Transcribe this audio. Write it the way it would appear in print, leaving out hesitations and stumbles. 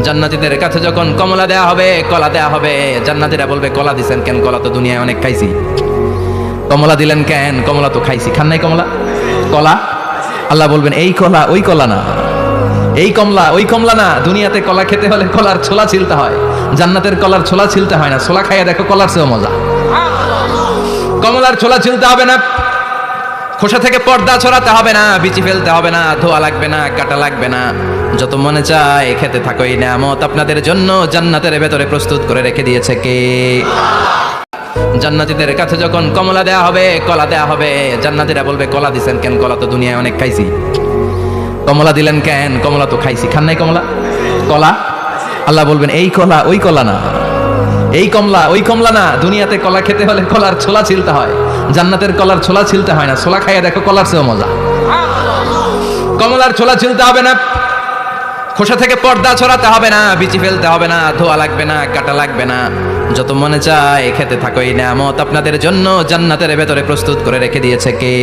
জান্নাতীদের কাছে যখন কমলা দেয়া হবে, কলা দেয়া হবে, জান্নাতীরা বলবে কলা দিছেন কেন? কলা তো দুনিয়ায় অনেক খাইছি। কমলা দিলেন কেন? কমলা তো খাইছি। খান নাই কমলা? কলা? আল্লাহ বলবেন এই কলা ওই কলা না, এই কমলা ওই কমলা না। দুনিয়াতে কলা খেতে হলে কলার ছোলা ছিলতে হয়, জান্নাতের কলার ছোলা ছিলতে হয় না। ছোলা খাইয়া দেখো, কলার চেয়েও মজা। কমলার ছোলা ছিলতে হবে না, খোসা থেকে পর্দা ছড়াতে হবে না, বিচি ফেলতে হবে না, ধোয়া লাগবে না, কাটা লাগবে না। যত মনে চায় খেতে থাকো। এই নিয়ামত আপনাদের জন্য জান্নাতের ভেতরে প্রস্তুত করে রেখে দিয়েছে কে? জান্নাতীদের কাছে যখন কমলা দেয়া হবে, কলা দেয়া হবে, জান্নাতীরা বলবে কলা দিছেন কেন? কলা তো দুনিয়ায় অনেক খাইছি। কমলা দিলেন কেন? কমলা তো খাইছি। খান নাই কমলা? কলা? আল্লাহ বলবেন এই কলা ওই কলা না, এই কমলা ওই কমলা না। দুনিয়াতে কলা খেতে হলে কলার ছোলা ছিলতে হয়, জান্নাতের কলার ছোলা ছিলতে হয় না। ছোলা খাইয়া দেখো, কলার চেয়েও মজা। কমলার ছোলা ছিলতে হবে না, খোসা থেকে পর্দা ছড়াতে হবে না, বিচি ফেলতে হবে না, ধোয়া লাগবে না, কাটা লাগবে না। যত মনে চায় খেতে থাকো। এই নিয়ামত আপনাদের জন্য জান্নাতের ভেতরে প্রস্তুত করে রেখে দিয়েছে কে?